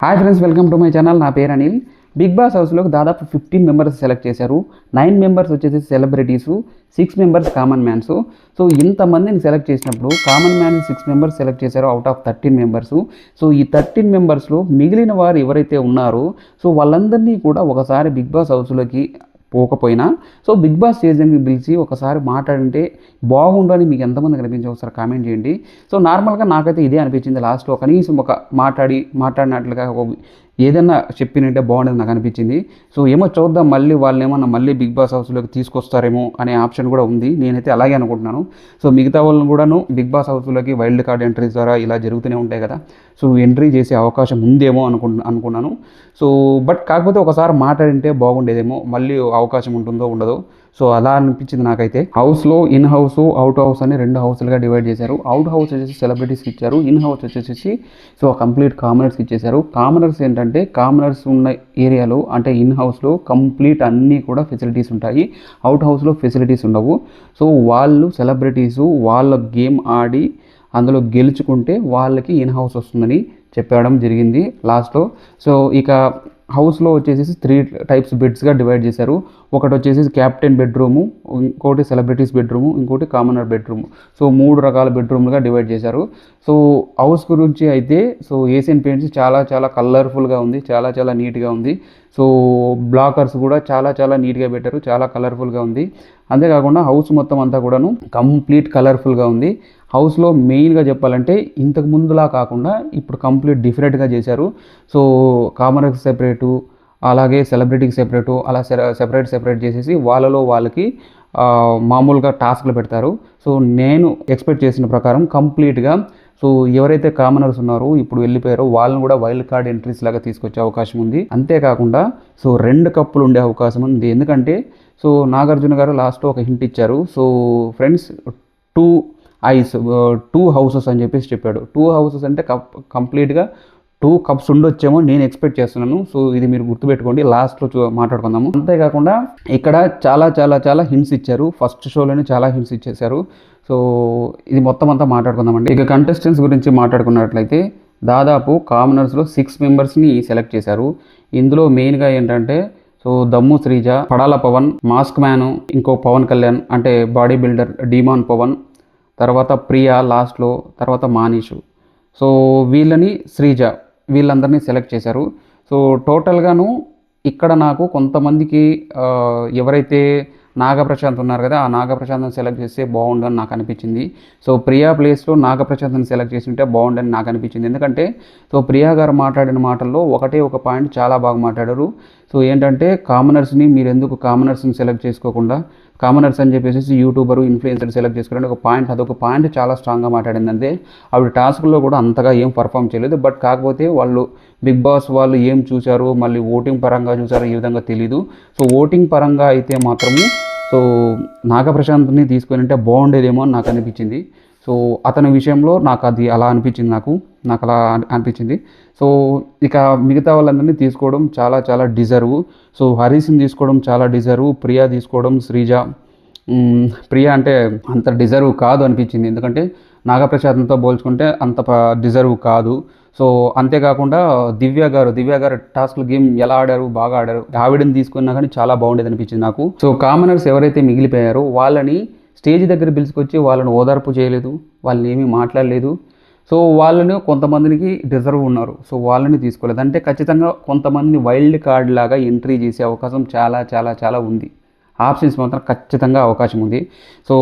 Hi friends, welcome to my channel. నా పేరు Anil. Big Boss హౌస్లోకి దాదాపు 15 మెంబర్స్ సెలెక్ట్ చేశారు. 9 మెంబర్స్ వచ్చేసి celebrities, 6 members common mans. So ఇంతమందిని సెలెక్ట్ చేసినప్పుడు కామన్ మ్యాన్ 6 మెంబర్స్ సెలెక్ట్ చేశారు అవుట్ ఆఫ్ 13 మెంబర్స్. సో ఈ 13 మెంబర్స్లో మిగిలిన వారు ఎవరైతే ఉన్నారో సో వాళ్ళందరినీ కూడా ఒకసారి బిగ్ బాస్ హౌస్లోకి పోకపోయినా సో బిగ్ బాస్ సీజన్కి పిలిచి ఒకసారి మాట్లాడింటే బాగుండు అని మీకు ఎంతమంది కనిపించి ఒకసారి కామెంట్ చేయండి. సో నార్మల్గా నాకైతే ఇదే అనిపించింది. లాస్ట్లో కనీసం ఒక మాట్లాడినట్లుగా ఏదైనా చెప్పినంటే బాగుండేది నాకు అనిపించింది. సో ఏమో చూద్దాం, మళ్ళీ వాళ్ళు ఏమన్నా మళ్ళీ బిగ్ బాస్ హౌస్లోకి తీసుకొస్తారేమో అనే ఆప్షన్ కూడా ఉంది. నేనైతే అలాగే అనుకుంటున్నాను. సో మిగతా వాళ్ళని కూడాను బిగ్ బాస్ హౌస్లోకి వైల్డ్ కార్డ్ ఎంట్రీస్ ద్వారా ఇలా జరుగుతూనే ఉంటాయి కదా, సో ఎంట్రీ చేసే అవకాశం ఉందేమో అనుకున్నాను. సో బట్ కాకపోతే ఒకసారి మాట్లాడింటే బాగుండేదేమో, మళ్ళీ అవకాశం ఉంటుందో ఉండదో. సో అలా అనిపించింది నాకైతే. హౌస్లో ఇన్ హౌస్, అవుట్ హౌస్ అని 2 హౌస్లుగా డివైడ్ చేశారు. అవుట్ హౌస్ వచ్చేసి సెలబ్రిటీస్కి ఇచ్చారు, ఇన్ హౌస్ వచ్చేసి సో కంప్లీట్ కామనర్స్కి ఇచ్చేశారు. కామనర్స్ ఏంటంటే కామనర్స్ ఉన్న ఏరియాలో అంటే ఇన్ హౌస్లో కంప్లీట్ అన్నీ కూడా ఫెసిలిటీస్ ఉంటాయి, అవుట్ హౌస్లో ఫెసిలిటీస్ ఉండవు. సో వాళ్ళు సెలబ్రిటీసు వాళ్ళ గేమ్ ఆడి అందులో గెలుచుకుంటే వాళ్ళకి ఇన్ హౌస్ వస్తుందని చెప్పడం జరిగింది లాస్ట్లో. సో ఇక హౌస్లో వచ్చేసి 3 టైప్స్ బెడ్స్గా డివైడ్ చేశారు. ఒకటి వచ్చేసి క్యాప్టెన్ బెడ్రూము, ఇంకోటి సెలబ్రిటీస్ బెడ్రూము, ఇంకోటి కామనర్ బెడ్రూము. సో 3 రకాల బెడ్రూమ్లుగా డివైడ్ చేశారు. సో హౌస్ గురించి అయితే సో ఏషియన్ పెయింట్స్ చాలా చాలా కలర్ఫుల్గా ఉంది, చాలా చాలా నీట్గా ఉంది. సో బ్లాకర్స్ కూడా చాలా చాలా నీట్గా పెట్టారు, చాలా కలర్ఫుల్గా ఉంది. అంతేకాకుండా హౌస్ మొత్తం అంతా కూడాను కంప్లీట్ కలర్ఫుల్గా ఉంది. హౌస్లో మెయిన్గా చెప్పాలంటే ఇంతకు ముందులా కాకుండా ఇప్పుడు కంప్లీట్ డిఫరెంట్గా చేశారు. సో కామనర్కి సెపరేటు, అలాగే సెలబ్రిటీకి సెపరేటు, అలా సెపరేట్ చేసేసి వాళ్ళకి మామూలుగా టాస్క్లు పెడతారు. సో నేను ఎక్స్పెక్ట్ చేసిన ప్రకారం కంప్లీట్గా సో ఎవరైతే కామనర్స్ ఉన్నారో ఇప్పుడు వెళ్ళిపోయారో వాళ్ళని కూడా వైల్డ్ కార్డ్ ఎంట్రీస్ లాగా తీసుకొచ్చే అవకాశం ఉంది. అంతేకాకుండా సో 2 కప్పులు ఉండే అవకాశం ఉంది. ఎందుకంటే సో నాగార్జున గారు లాస్ట్లో ఒక హింట్ ఇచ్చారు. సో ఫ్రెండ్స్ 2 హౌసెస్ అని చెప్పేసి చెప్పాడు. 2 హౌసెస్ అంటే కంప్లీట్గా 2 కప్స్ ఉండొచ్చేమో నేను ఎక్స్పెక్ట్ చేస్తున్నాను. సో ఇది మీరు గుర్తుపెట్టుకోండి, లాస్ట్లో మాట్లాడుకుందాము. అంతేకాకుండా ఇక్కడ చాలా చాలా చాలా హింట్స్ ఇచ్చారు. ఫస్ట్ షోలోనే చాలా హింట్స్ ఇచ్చేశారు. సో ఇది మొత్తం అంతా మాట్లాడుకుందామండి. ఇక కంటెస్టెంట్స్ గురించి మాట్లాడుకున్నట్లయితే దాదాపు కామనర్స్లో 6 మెంబర్స్ని సెలెక్ట్ చేశారు. ఇందులో మెయిన్గా ఏంటంటే సో దమ్ము శ్రీజ, పడాల పవన్, మాస్క్ మ్యాను, ఇంకో పవన్ కళ్యాణ్ అంటే బాడీ బిల్డర్ డీమాన్ పవన్, తర్వాత ప్రియా లాస్ట్లో, తర్వాత మానీషు. సో వీళ్ళని శ్రీజ వీళ్ళందరినీ సెలెక్ట్ చేశారు. సో టోటల్గాను ఇక్కడ నాకు కొంతమందికి ఎవరైతే నాగప్రశాంత్ ఉన్నారు కదా, ఆ నాగప్రశాంత్ని సెలెక్ట్ చేస్తే బాగుండని నాకు అనిపించింది. సో ప్రియా ప్లేస్లో నాగప్రశాంత్ని సెలెక్ట్ చేస్తుంటే బాగుండని నాకు అనిపించింది. ఎందుకంటే సో ప్రియా గారు మాట్లాడిన మాటల్లో ఒక పాయింట్ చాలా బాగా మాట్లాడారు. సో ఏంటంటే కామనర్స్ని మీరు ఎందుకు కామనర్స్ని సెలెక్ట్ చేసుకోకుండా కామనర్స్ అని చెప్పేసి యూట్యూబర్ ఇన్ఫ్లుయెన్సర్ సెలెక్ట్ చేసుకోవడానికి అదొక పాయింట్ చాలా స్ట్రాంగ్గా మాట్లాడింది. అంతే ఆవిడ టాస్క్లో కూడా అంతగా ఏం పర్ఫామ్ చేయలేదు. బట్ కాకపోతే వాళ్ళు బిగ్ బాస్ వాళ్ళు ఏం చూశారు, మళ్ళీ ఓటింగ్ పరంగా చూసారో ఈ విధంగా తెలీదు. సో ఓటింగ్ పరంగా అయితే మాత్రము సో నాగప్రశాంత్ని తీసుకొని అంటే బాగుండేదేమో అని నాకు అనిపించింది. సో అతని విషయంలో నాకు అది అలా అనిపించింది, నాకు అలా అనిపించింది. సో ఇక మిగతా వాళ్ళందరినీ తీసుకోవడం చాలా చాలా డిజర్వ్. సో హరీష్ని తీసుకోవడం చాలా డిజర్వ్, ప్రియా తీసుకోవడం, శ్రీజ ప్రియా అంటే అంత డిజర్వ్ కాదు అనిపించింది. ఎందుకంటే నాగప్రసాద్తో పోల్చుకుంటే అంత డిజర్వ్ కాదు. సో అంతేకాకుండా దివ్య గారు టాస్క్ల గేమ్ ఎలా ఆడారు, బాగా ఆడారు. ఆవిడని తీసుకున్నా కానీ చాలా బాగుండేది అనిపించింది నాకు. సో కామనర్స్ ఎవరైతే మిగిలిపోయారో వాళ్ళని స్టేజ్ దగ్గర పిలుచుకొచ్చి వాళ్ళని ఓదార్పు చేయలేదు, వాళ్ళని ఏమీ మాట్లాడలేదు. సో వాళ్ళని కొంతమందికి డిజర్వ్ ఉన్నారు, సో వాళ్ళని తీసుకోలేదు. అంటే ఖచ్చితంగా కొంతమందిని వైల్డ్ కార్డ్ లాగా ఎంట్రీ చేసే అవకాశం చాలా చాలా చాలా ఉంది. ఆప్షన్స్ మాత్రం ఖచ్చితంగా అవకాశం ఉంది. సో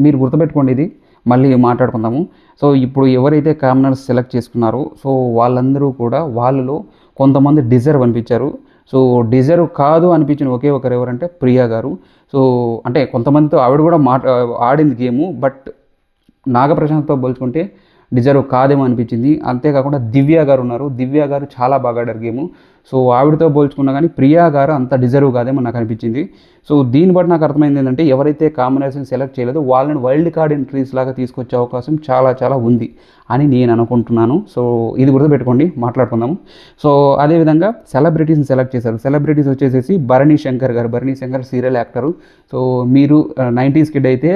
మీరు గుర్తుపెట్టుకోండి, ఇది మళ్ళీ మాట్లాడుకుందాము. సో ఇప్పుడు ఎవరైతే కామనర్స్ సెలెక్ట్ చేసుకున్నారో సో వాళ్ళందరూ కూడా వాళ్ళలో కొంతమంది డిజర్వ్ అనిపించారు. సో డిజర్వ్ కాదు అనిపించిన ఒకే ఒకరు ఎవరంటే ప్రియా గారు. సో అంటే కొంతమందితో ఆవిడ కూడా ఆడింది గేము, బట్ నాగప్రశాంత్తో పోల్చుకుంటే డిజర్వ్ కాదేమో అనిపించింది. అంతేకాకుండా దివ్య గారు ఉన్నారు, దివ్య గారు చాలా బాగా ఆడారు గేము. సో ఆవిడతో పోల్చుకున్నా కానీ ప్రియా గారు అంత డిజర్వ్ కాదేమో నాకు అనిపించింది. సో దీన్ని బట్టి నాకు అర్థమైంది ఏంటంటే ఎవరైతే కాంబినేషన్ సెలెక్ట్ చేయలేదో వాళ్ళని వైల్డ్ కార్డ్ ఎంట్రీస్ లాగా తీసుకొచ్చే అవకాశం చాలా చాలా ఉంది అని నేను అనుకుంటున్నాను. సో ఇది గుర్తుపెట్టుకోండి, మాట్లాడుకుందాము. సో అదేవిధంగా సెలబ్రిటీస్ని సెలెక్ట్ చేశారు. సెలబ్రిటీస్ వచ్చేసి భరణి శంకర్ గారు. Bharani Shankar serial actor. So మీరు 90s కిడ్ అయితే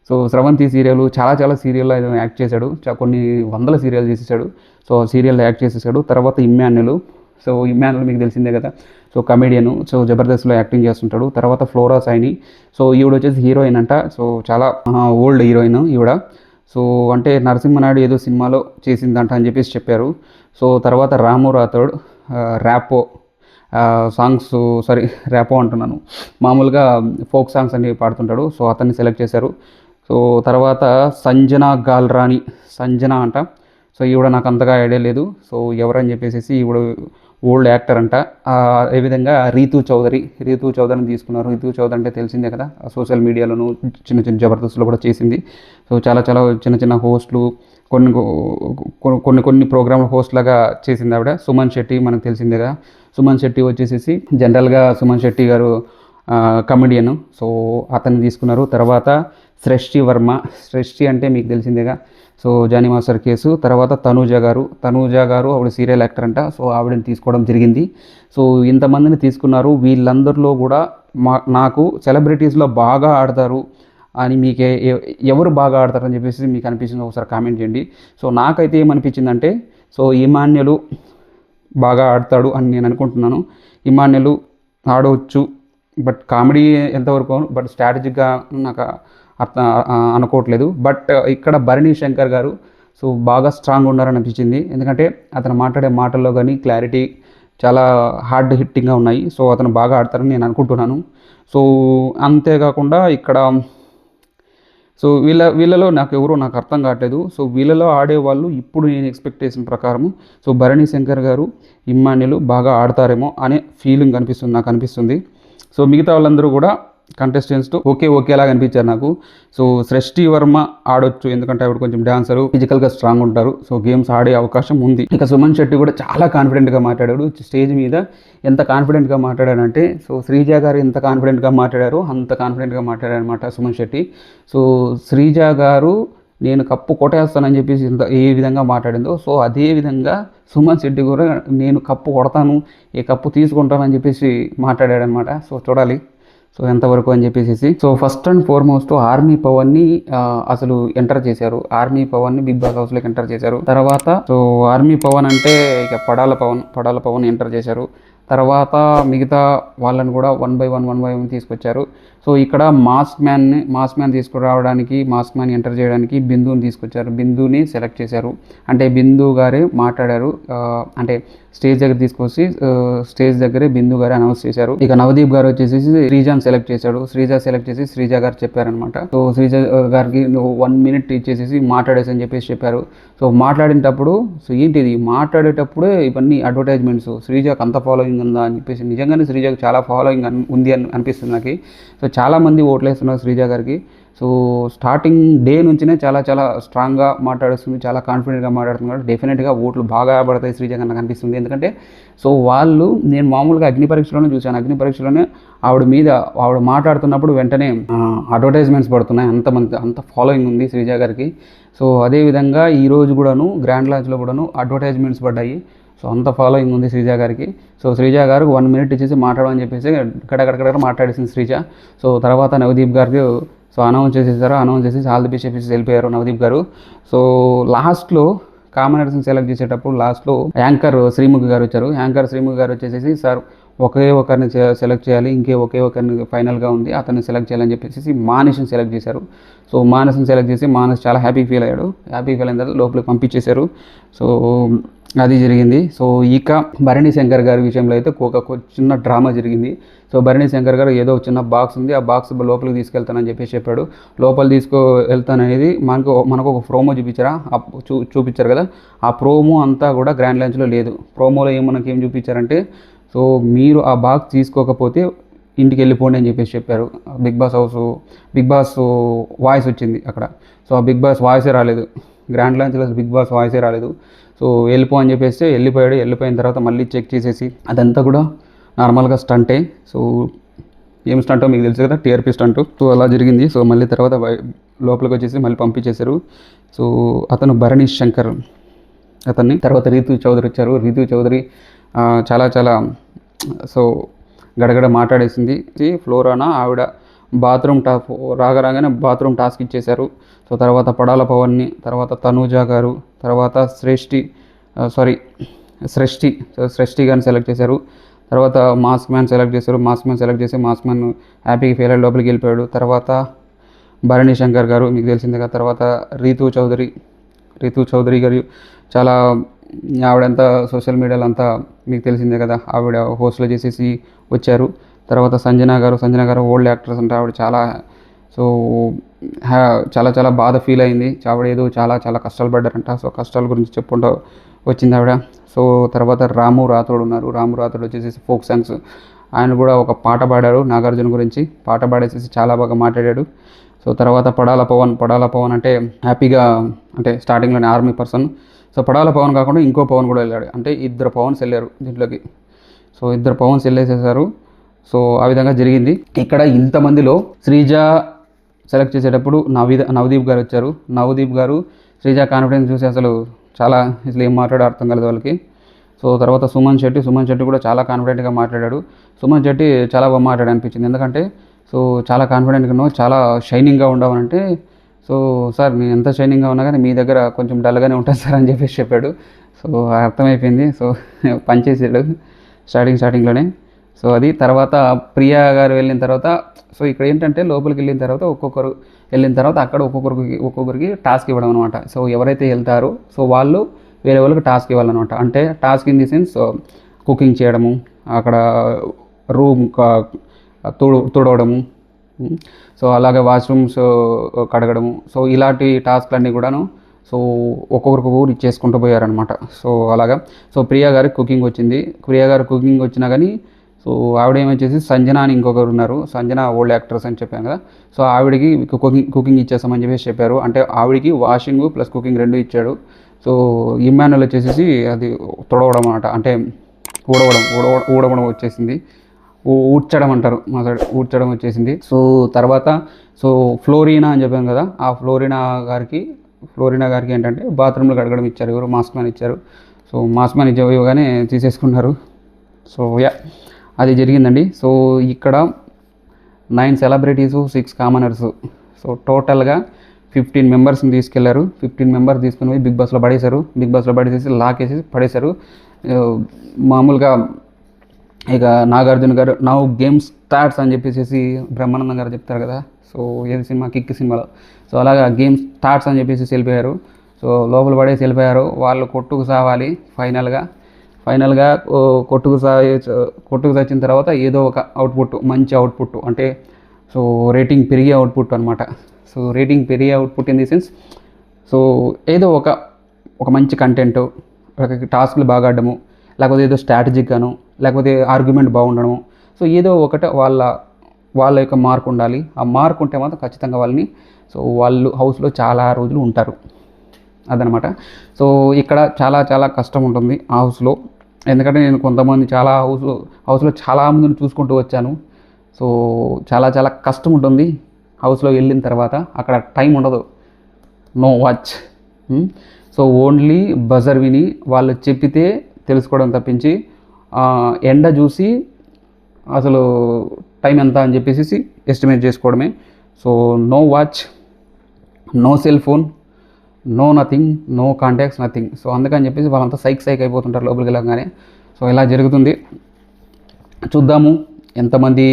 సో స్రవంతి సీరియల్ చాలా సీరియల్లో ఆయన యాక్ట్ చేశాడు, కొన్ని వందల సీరియల్ చేసేసాడు. సో సీరియల్లో యాక్ట్ చేసేసాడు. తర్వాత ఇమ్మాన్యుల్, సో ఇమ్మాన్యుల్ మీకు తెలిసిందే కదా, సో కమెడియన్, సో జబర్దస్త్లో యాక్టింగ్ చేస్తుంటాడు. తర్వాత ఫ్లోరా సైని, సో ఈవిడ వచ్చేసి హీరోయిన్ అంట, సో చాలా ఓల్డ్ హీరోయిన్ ఈవిడ. సో అంటే నరసింహనాయుడు ఏదో సినిమాలో చేసిందంట అని చెప్పేసి చెప్పారు. సో తర్వాత రాము రాథోడ్ ర్యాపో సాంగ్స్, సారీ ర్యాపో అంటున్నాను, మామూలుగా ఫోక్ సాంగ్స్ అన్ని పాడుతుంటాడు. సో అతన్ని సెలెక్ట్ చేశారు. సో తర్వాత సంజన గాల్రాని, సంజన అంట, సో ఈవిడ నాకు అంతగా ఐడియా లేదు. సో ఎవరని చెప్పేసి ఈవిడ ఓల్డ్ యాక్టర్ అంట. అదేవిధంగా రీతూ చౌదరిని తీసుకున్నారు. రీతూ చౌదరి అంటే తెలిసిందే కదా, సోషల్ మీడియాలోను చిన్న జబర్దస్త్లో కూడా చేసింది. సో చాలా చిన్న హోస్ట్లు, కొన్ని ప్రోగ్రామ్ హోస్ట్ లాగా చేసింది ఆవిడ. సుమన్ శెట్టి మనకు తెలిసిందే కదా, సుమన్ శెట్టి వచ్చేసి జనరల్గా సుమన్ శెట్టి గారు కమెడియన్, సో అతన్ని తీసుకున్నారు. తర్వాత సృష్టి వర్మ, సృష్టి అంటే మీకు తెలిసిందేగా, సో జానీ మాస్టర్ కేసు. తర్వాత తనూజ గారు ఆవిడ సీరియల్ యాక్టర్ అంట, సో ఆవిడని తీసుకోవడం జరిగింది. సో ఇంతమందిని తీసుకున్నారు. వీళ్ళందరిలో కూడా నాకు సెలబ్రిటీస్లో బాగా ఆడతారు అని మీకు ఎవరు బాగా ఆడతారని చెప్పేసి మీకు అనిపించింది ఒకసారి కామెంట్ చేయండి. సో నాకైతే ఏమనిపించిందంటే, సో ఇమాన్యుల్ బాగా ఆడతాడు అని నేను అనుకుంటున్నాను. ఇమాన్యుల్ ఆడవచ్చు, బట్ కామెడీ ఎంతవరకు, బట్ స్ట్రాటజిక్గా నాకు అర్థం అనుకోవట్లేదు. బట్ ఇక్కడ భరణి శంకర్ గారు సో బాగా స్ట్రాంగ్ ఉన్నారని అనిపించింది. ఎందుకంటే అతను మాట్లాడే మాటల్లో కానీ క్లారిటీ చాలా హార్డ్ హిట్టింగ్గా ఉన్నాయి. సో అతను బాగా ఆడతారని నేను అనుకుంటున్నాను. సో అంతేకాకుండా ఇక్కడ సో వీళ్ళలో నాకు అర్థం కావట్లేదు. సో వీళ్ళలో ఆడేవాళ్ళు ఇప్పుడు నేను ఎక్స్పెక్ట్ చేసిన ప్రకారము సో భరణి శంకర్ గారు, ఇమ్మాన్యుల్ బాగా ఆడతారేమో అనే ఫీలింగ్ నాకు అనిపిస్తుంది. సో మిగతా వాళ్ళందరూ కూడా కంటెస్టెంట్స్ ఓకేలాగా అనిపించారు నాకు. సో సృష్టి వర్మ ఆడొచ్చు, ఎందుకంటే ఆవిడ కొంచెం డాన్సరు, ఫిజికల్గా స్ట్రాంగ్ ఉంటారు. సో గేమ్స్ ఆడే అవకాశం ఉంది. ఇక సుమన్ శెట్టి కూడా చాలా కాన్ఫిడెంట్గా మాట్లాడాడు స్టేజ్ మీద. ఎంత కాన్ఫిడెంట్గా మాట్లాడాడంటే, సో శ్రీజ గారు ఎంత కాన్ఫిడెంట్గా మాట్లాడారో అంత కాన్ఫిడెంట్గా మాట్లాడారనమాట సుమన్ శెట్టి. సో శ్రీజ గారు నేను కప్పు కొట్టేస్తానని చెప్పేసి ఏ విధంగా మాట్లాడిందో, సో అదే విధంగా సుమన్ శెట్టి కూడా నేను కప్పు కొడతాను, ఈ కప్పు తీసుకుంటానని చెప్పేసి మాట్లాడాడనమాట. సో చూడాలి సో ఎంతవరకు అని చెప్పేసి. So first and foremost army పవన్ని అసలు ఎంటర్ చేశారు. ఆర్మీ పవన్ని బిగ్ బాస్ హౌస్లోకి ఎంటర్ చేశారు. తర్వాత సో ఆర్మీ పవన్ అంటే ఇక పడాల పవన్ ఎంటర్ చేశారు. తర్వాత మిగతా వాళ్ళని కూడా వన్ బై వన్ తీసుకొచ్చారు. సో ఇక్కడ మాస్క్ మ్యాన్ తీసుకురావడానికి, మాస్క్ మ్యాన్ ఎంటర్ చేయడానికి బిందుని తీసుకొచ్చారు. బిందుని సెలెక్ట్ చేశారు. అంటే బిందు గారే మాట్లాడారు, అంటే స్టేజ్ దగ్గర తీసుకొచ్చి స్టేజ్ దగ్గరే బిందు గారే అనౌన్స్ చేశారు. ఇక నవదీప్ గారు వచ్చేసి శ్రీజాని సెలెక్ట్ చేశాడు. శ్రీజ చేసి శ్రీజ గారు చెప్పారనమాట. సో శ్రీజ గారికి 1 minute ఇచ్చేసి మాట్లాడేసి అని చెప్పేసి చెప్పారు. సో మాట్లాడేటప్పుడు సో ఏంటిది మాట్లాడేటప్పుడే ఇవన్నీ అడ్వర్టైజ్మెంట్స్, శ్రీజకు అంత ఫాలోయింగ్ ఉందా అని చెప్పేసి. నిజంగానే శ్రీజకు చాలా ఫాలోయింగ్ ఉంది అని అనిపిస్తుంది నాకు. సో చాలామంది ఓట్లేస్తున్నారు శ్రీజ గారికి. సో స్టార్టింగ్ డే నుంచినే చాలా స్ట్రాంగ్గా మాట్లాడుతుంది, చాలా కాన్ఫిడెంట్గా మాట్లాడుతున్నారు. డెఫినెట్గా ఓట్లు బాగా పడతాయి శ్రీజ నాకు అనిపిస్తుంది. ఎందుకంటే సో నేను మామూలుగా అగ్ని పరీక్షలోనే చూశాను. అగ్ని పరీక్షలోనే ఆవిడ మాట్లాడుతున్నప్పుడు వెంటనే అడ్వర్టైజ్మెంట్స్ పడుతున్నాయి, అంత ఫాలోయింగ్ ఉంది శ్రీజ గారికి. సో అదేవిధంగా ఈరోజు కూడాను గ్రాండ్ లాంచ్లో కూడాను అడ్వర్టైజ్మెంట్స్ పడ్డాయి. సో అంత ఫాలోయింగ్ ఉంది శ్రీజ గారికి. సో శ్రీజ గారికి 1 minute ఇచ్చేసి మాట్లాడమని చెప్పేసి గడగడ మాట్లాడేసింది శ్రీజ. సో తర్వాత నవదీప్ గారికి సో అనౌన్స్ చేసేసి ఆల్ ది బెస్ట్ చెప్పేసి వెళ్ళిపోయారు నవదీప్ గారు. సో లాస్ట్లో కామనర్స్ని సెలెక్ట్ చేసేటప్పుడు లాస్ట్లో యాంకర్ శ్రీముఖి గారు వచ్చారు. యాంకర్ శ్రీముఖి గారు వచ్చేసి సార్ ఒకరిని సెలెక్ట్ చేయాలి, ఒకరిని ఫైనల్గా ఉంది, అతన్ని సెలెక్ట్ చేయాలని చెప్పేసి మానస్ని సెలెక్ట్ చేశారు. సో మానస్ని సెలెక్ట్ చేసి మానస్ చాలా హ్యాపీ ఫీల్ అయిన తర్వాత లోపలికి పంపించేశారు. సో అది జరిగింది. సో ఇక భరణి శంకర్ గారి విషయంలో అయితే ఒక చిన్న డ్రామా జరిగింది. సో భరణి శంకర్ గారు ఏదో చిన్న బాక్స్ ఉంది, ఆ బాక్స్ లోపలికి తీసుకెళ్తానని చెప్పేసి చెప్పాడు. లోపల వెళ్తాననేది మనకు ఒక ప్రోమో చూపించారు కదా, ఆ ప్రోమో అంతా కూడా గ్రాండ్ లాంచ్లో లేదు. ప్రోమోలో మనకి ఏం చూపించారంటే, సో మీరు ఆ బాక్స్ తీసుకోకపోతే ఇంటికి వెళ్ళిపోండి అని చెప్పేసి చెప్పారు. బిగ్ బాస్ వాయిస్ వచ్చింది అక్కడ. సో ఆ బిగ్ బాస్ వాయిసే రాలేదు గ్రాండ్ లాంచ్లో, బిగ్ బాస్ వాయిసే రాలేదు. సో వెళ్ళిపో అని చెప్పేసి వెళ్ళిపోయిన తర్వాత మళ్ళీ చెక్ చేసేసి అదంతా కూడా నార్మల్గా స్టంటే. సో ఏం స్టంటో మీకు తెలుసు కదా, టీఆర్పీ స్టంటు. సో అలా జరిగింది. సో మళ్ళీ తర్వాత లోపలికి వచ్చేసి మళ్ళీ పంపించేశారు. సో అతను భరణి శంకర్ అతన్ని. తర్వాత రీతూ చౌదరి వచ్చారు. రీతూ చౌదరి చాలా సో గడగడ మాట్లాడేసింది. ఫ్లోరానా ఆవిడ బాత్రూమ్ రాగానే బాత్రూమ్ టాస్క్ ఇచ్చేశారు. సో తర్వాత పడాల పవన్ని, తర్వాత తనూజ గారు, తర్వాత సృష్టి గారిని సెలెక్ట్ చేశారు. తర్వాత మాస్క్ మ్యాన్ సెలెక్ట్ చేశారు. మాస్క్ మ్యాన్ హ్యాపీగా ఫెయిల్ అయ్యి లోపలికి వెళ్ళిపోయాడు. తర్వాత భరణి శంకర్ గారు మీకు తెలిసిందే కదా. తర్వాత రీతూ చౌదరి గారు చాలా ఆవిడంతా సోషల్ మీడియాలో అంతా మీకు తెలిసిందే కదా, ఆవిడ హోస్ట్లో చేసేసి వచ్చారు. తర్వాత సంజన గారు ఓల్డ్ యాక్ట్రెస్ అంటే ఆవిడ చాలా చాలా బాధ ఫీల్ అయింది. ఆవిడ ఏదో చాలా కష్టాలు పడ్డారంట. సో కష్టాల గురించి చెప్పుకుంటూ వచ్చింది ఆవిడ. సో తర్వాత రాము రాథోడ్ ఉన్నారు. రాము రాథోడ్ వచ్చేసి ఫోక్ సాంగ్స్, ఆయన కూడా ఒక పాట పాడారు నాగార్జున గురించి. పాట పాడేసేసి చాలా బాగా మాట్లాడాడు. సో తర్వాత పడాల పవన్ అంటే హ్యాపీగా అంటే స్టార్టింగ్లోనే army person. So Padala Pavan కాకుండా ఇంకో పవన్ కూడా వెళ్ళాడు. అంటే ఇద్దరు పవన్స్ వెళ్ళారు దీంట్లోకి. సో ఇద్దరు పవన్స్ వెళ్ళేసేసారు. సో ఆ విధంగా జరిగింది. ఇక్కడ ఇంతమందిలో శ్రీజ సెలెక్ట్ చేసేటప్పుడు నవదీప్ గారు వచ్చారు. నవదీప్ గారు శ్రీజ కాన్ఫిడెన్స్ చూసి అసలు ఏం మాట్లాడో అర్థం కలదు వాళ్ళకి. సో తర్వాత సుమన్ శెట్టి కూడా చాలా కాన్ఫిడెంట్గా మాట్లాడాడు. సుమన్ శెట్టి చాలా బాగా మాట్లాడాడు అనిపించింది. ఎందుకంటే సో చాలా కాన్ఫిడెంట్గా ఉన్నావు, చాలా షైనింగ్గా ఉండవనంటే, సో సార్ నేను ఎంత షైనింగ్గా ఉన్నా కానీ మీ దగ్గర కొంచెం డల్గానే ఉంటుంది సార్ అని చెప్పాడు. సో అర్థమైపోయింది. సో పనిచేసాడు స్టార్టింగ్లోనే. సో అది తర్వాత ప్రియా గారు వెళ్ళిన తర్వాత, సో ఇక్కడ ఏంటంటే లోపలికి వెళ్ళిన తర్వాత ఒక్కొక్కరు వెళ్ళిన తర్వాత అక్కడ ఒక్కొక్కరికి టాస్క్ ఇవ్వడం అనమాట. సో ఎవరైతే వెళ్తారో సో వాళ్ళు వేరే వాళ్ళకి టాస్క్ ఇవ్వాలన్నమాట. అంటే task in the sense cooking చేయడము, అక్కడ రూమ్ తుడవడము, సో అలాగే వాష్రూమ్స్ కడగడము, సో ఇలాంటి టాస్క్లన్నీ కూడాను సో ఒక్కొక్కరు ఇచ్చేసుకుంటూ పోయారనమాట. సో అలాగా సో ప్రియా గారికి కుకింగ్ వచ్చినా కానీ సో ఆవిడ ఏమొచ్చేసి సంజన అని ఇంకొకరు ఉన్నారు. సంజన ఓల్డ్ యాక్ట్రెస్ అని చెప్పాను కదా. సో ఆవిడకి కుకింగ్ ఇచ్చేస్తామని చెప్పేసి చెప్పారు. అంటే ఆవిడకి వాషింగ్ ప్లస్ కుకింగ్ రెండు ఇచ్చాడు. సో ఇమ్మాన్యుల్ వచ్చేసి అది తుడవడం అనమాట. అంటే ఊడవడం వచ్చేసింది, ఊడ్చడం అంటారు మా సైడ్, ఊడ్చడం వచ్చేసింది. సో తర్వాత సో ఫ్లోరినా అని చెప్పాను కదా, ఆ ఫ్లోరినా గారికి ఏంటంటే బాత్రూంలో కడగడం ఇచ్చారు. ఎవరు మాస్క్ మ్యాన్ ఇచ్చారు. సో మాస్క్ మ్యాన్ ఇవ్వగానే తీసేసుకున్నారు. సో అది జరిగిందండి. సో ఇక్కడ 9 సెలబ్రిటీసు 6 కామనర్సు, సో టోటల్గా 15 మెంబర్స్ని తీసుకెళ్లారు. 15 మెంబర్స్ తీసుకుని పోయి బిగ్ బాస్లో పడేసేసి లాకేసి పడేశారు. మామూలుగా ఇక నాగార్జున గారు నౌ గేమ్ స్టార్ట్స్ అని చెప్పేసి బ్రహ్మానందం గారు చెప్తారు కదా. సో ఏది సినిమా, కిక్ సినిమాలో. సో అలాగా గేమ్ స్టార్ట్స్ అని చెప్పేసి వెళ్ళిపోయారు. సో లోపల పడేసి వెళ్ళిపోయారు. వాళ్ళు కొట్టుకు సావాలి. ఫైనల్గా కొట్టుకు వచ్చిన తర్వాత ఏదో ఒక మంచి అవుట్పుట్ అంటే సో రేటింగ్ పెరిగే అవుట్పుట్ అనమాట. సో రేటింగ్ పెరిగే output in the sense so ఏదో ఒక మంచి కంటెంట్, టాస్క్లు బాగా ఆడడము, లేకపోతే ఏదో స్ట్రాటజిక్ గాను, లేకపోతే ఆర్గ్యుమెంట్ బాగుండడము. సో ఏదో ఒకటి వాళ్ళ యొక్క మార్క్ ఉండాలి. ఆ మార్క్ ఉంటే మాత్రం ఖచ్చితంగా వాళ్ళు హౌస్లో చాలా రోజులు ఉంటారు అదనమాట. సో ఇక్కడ చాలా కష్టం ఉంటుంది ఆ హౌస్లో. ఎందుకంటే నేను కొంతమంది హౌస్లో చాలామందిని చూసుకుంటూ వచ్చాను. సో చాలా కష్టం ఉంటుంది హౌస్లో వెళ్ళిన తర్వాత. అక్కడ టైం ఉండదు, no watch. So only buzzer విని వాళ్ళు చెప్పితే తెలుసుకోవడం తప్పించి ఎండ చూసి అసలు టైం ఎంత అని చెప్పేసి ఎస్టిమేట్ చేసుకోవడమే. So no watch, no cell phone, no nothing, no contacts, nothing. So అందుకని చెప్పేసి వాళ్ళంతా సైక్ అయిపోతుంటారు లోపలికి వెళ్ళగానే. సో ఇలా జరుగుతుంది. చూద్దాము ఎంతమంది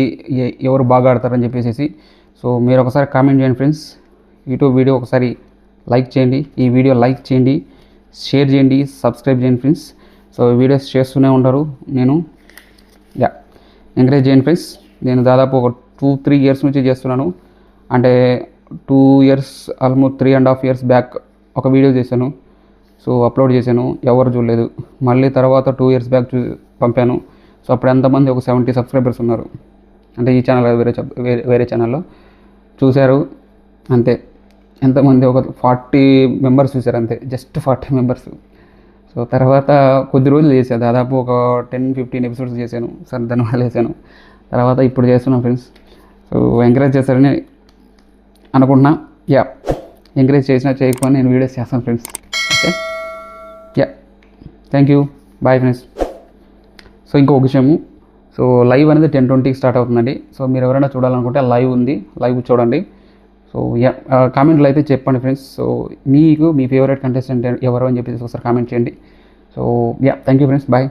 ఎవరు బాగా ఆడతారని చెప్పేసి. సో మీరు ఒకసారి కామెంట్ చేయండి ఫ్రెండ్స్. యూట్యూబ్ వీడియో ఒకసారి లైక్ చేయండి, ఈ వీడియో లైక్ చేయండి, షేర్ చేయండి, సబ్స్క్రైబ్ చేయండి ఫ్రెండ్స్. సో వీడియోస్ చేస్తూనే ఉంటారు, నేను ఎంకరేజ్ చేయండి ఫ్రెండ్స్. నేను దాదాపు ఒక 2-3 ఇయర్స్ నుంచి చేస్తున్నాను. అంటే 2 ఇయర్స్ ఆల్మోస్ట్ 3.5 ఇయర్స్ బ్యాక్ ఒక వీడియో చేశాను. సో అప్లోడ్ చేశాను, ఎవరు చూడలేదు. మళ్ళీ తర్వాత 2 ఇయర్స్ బ్యాక్ పంపాను. సో అప్పుడు ఎంతమంది ఒక 70 సబ్స్క్రైబర్స్ ఉన్నారు. అంటే ఈ ఛానల్ వేరే ఛానల్లో చూశారు అంతే. ఎంతమంది ఒక 40 మెంబర్స్ చూశారు అంతే, జస్ట్ 40 మెంబర్స్. సో తర్వాత కొద్ది రోజులు చేశాను, దాదాపు ఒక 10-15 ఎపిసోడ్స్ చేశాను, ధన్యవాదాలు వేసాను. తర్వాత ఇప్పుడు చేస్తున్నాను ఫ్రెండ్స్. సో ఎంకరేజ్ చేస్తారని అనుకుంటున్నా. ఎంకరేజ్ చేసినా చేయకపోయినా నేను వీడియోస్ చేస్తాను friends. Okay, thank you, bye friends. So ఇంకొక విషయము, సో లైవ్ అనేది 10:20కి స్టార్ట్ అవుతుందండి. సో మీరు ఎవరైనా చూడాలనుకుంటే లైవ్ ఉంది, లైవ్ చూడండి. సో కామెంట్లో అయితే చెప్పండి ఫ్రెండ్స్. సో మీకు మీ ఫేవరెట్ కంటెస్టెంట్ ఎవరు అని చెప్పేసి ఒకసారి కామెంట్ చేయండి. So thank you friends, bye.